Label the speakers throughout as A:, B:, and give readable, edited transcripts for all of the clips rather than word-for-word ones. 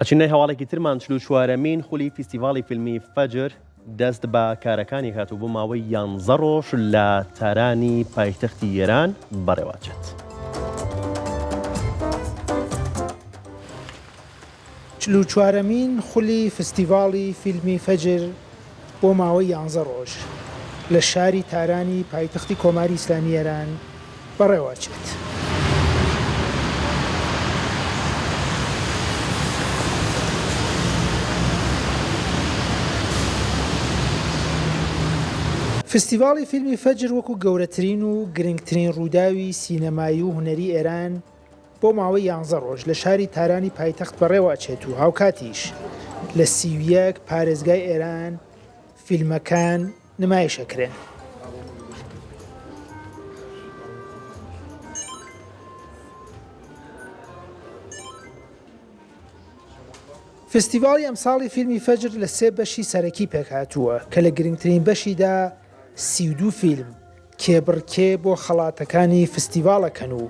A: ئەچینەی هەواڵێکی ترمان 44مین خولی فیستیڤاڵی فیلمی فەجر دەست بە کارەکانی هاتوو بۆ ماوەی 11 ڕۆژ لە تارانی پایتەختی ئێران بەڕێواچێت.
B: 44مین خولی فستیڤاڵی فیلمی فەجر بۆ ماوەی 11 ڕۆژ لە شاری تارانی پایتەختی کۆماری ئیسلامی ئێران بەڕێواچێت. فستیڤاڵی فیلمی فەجر وەکو گەورەترین و گرنگترین ڕووداوی سینەمایی و هونەری ئێران بۆ ماوەی 11 ڕۆژ لە شاری تارانی پایتەخت بەڕێواچێت و هاوکاتیش لە 31 پارێزگای ئێران فیلمەکان نمایشەکرێن. فستیڤاڵی ئەمساڵی فیلمی فەجر لە 3 بەشی سەرەکی پێکهاتووە کە لە گرنگترین بەشیدا 32 فیلم کێبڕکێ بۆ خەڵاتەکانی فستیڤاڵەکەن و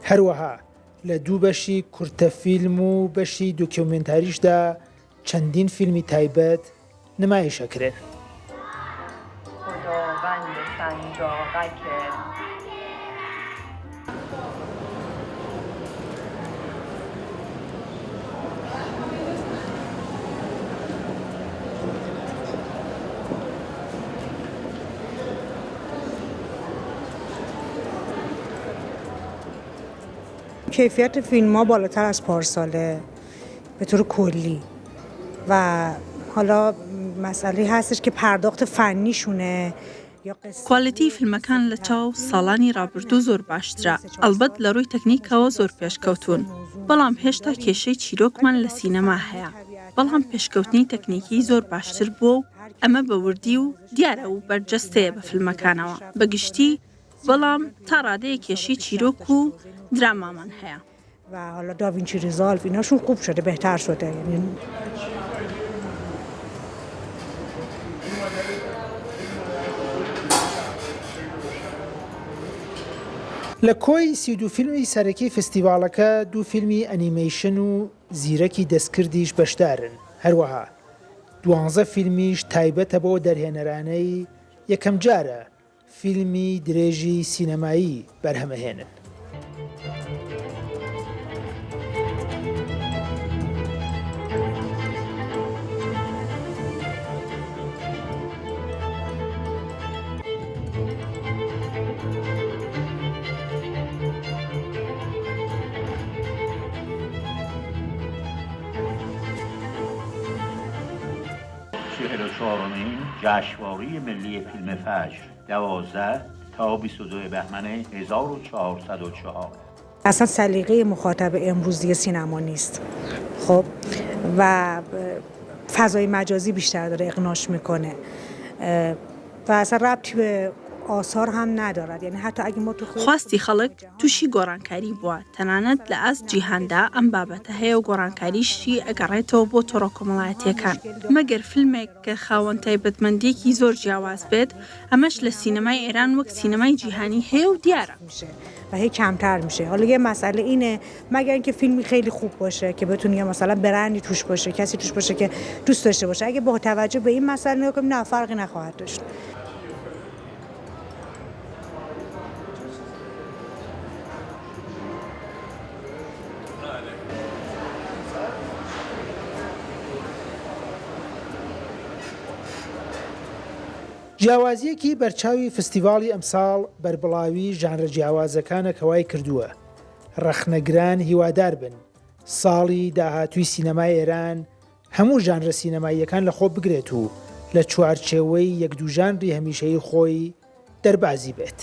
B: هەروەها لە 2 بەشی کورتە فیلم و بەشی دۆکیومنتاریشدا چەندین فیلمی تایبەت نمایشەکرێن.
C: کیفیت فیلم ها بالاتر از پارساله به طور کلی و حالا مسئله هستش که پرداخت فنیشونه یا
D: کوالیتی فیلمەکان لە چاو ساڵانی ڕابردوو زۆر باشترە. ئەلبەت لە ڕووی تەکنیکەوە زۆر پێشکەوتون. بەڵام هێشتا کێشەی چیرۆکمان لە سینەما هەیە. بەڵام پێشکەوتنی تەکنیکی زۆر باشتر بووە و ئەمە بە وردی و دیارە و بەرجەستەیە بە فیلمەکانەوە. بەگشتی بەڵام تا ڕادەیە کێشی چیرۆک و درامامان هەیە.
C: و حالا داوینچی ریزالف ایناشون خوب شده، بهتر شده. یعنی
B: لە کۆی 32 فیلمی سەرەکی فستیڤاڵەکە 2 فیلمی ئەنیمەیشن و زیرەکی دەستکردیش بەشدارن. هەروەها 12 فیلمیش تایبەتە بۆ دەرهێنەرانەی یەکەم جارە فیلمی درێژی سینەمایی بەرهەمەهێنن.
E: چهارمین جشنواره ملی فیلم فجر 12 تا 22 بهمن 1404.
C: اصلا سلیقه مخاطب امروزی سینما نیست. خب و فضای مجازی بیشتر داره اقناش میکنه و اصلا ربطی به آثار هم ندارد. یعنی حتی اگه ما تو
D: خواستی خەڵک تووشی گۆڕانکاری بووە تەنانەت لە ئاست جیهاندا ئەم بابەتە هەیە و گۆڕانکاریشی ئەگەڕێتەوە بۆ تۆڕە کۆمەڵایەتیەکان. مەگەر فیلمێک کە خاوەن تایبەتمەندیەکی زۆر جیاواز بێت ئەمەش لە سینەمای ئێران وەک سینەمای جیهانی هەیە و دیارە
C: و هی کمتر میشه. حالا یه مسئله اینه مگر اینکه فیلمی خیلی خوب باشه که بتونی مثلا برندی توش باشه، کسی توش باشه که دوست داشته باشه. اگه با توجه به این مسئله نگاه کنیم نه فرقی نخواهد داشت.
B: جیاوازیەکی بەرچاوی فستیڤاڵی ئەمساڵ بەربڵاوی ژانرە جیاوازەکانە کەوای کردووە. ڕەخنەگران هیوادار بن ساڵی داهاتووی سینەمای ئێران هەموو ژانرە سینەماییەکان لەخۆ بگرێت و لە چوارچێوەی یەک دوو ژانری هەمیشەیی خۆی دەربازی بێت.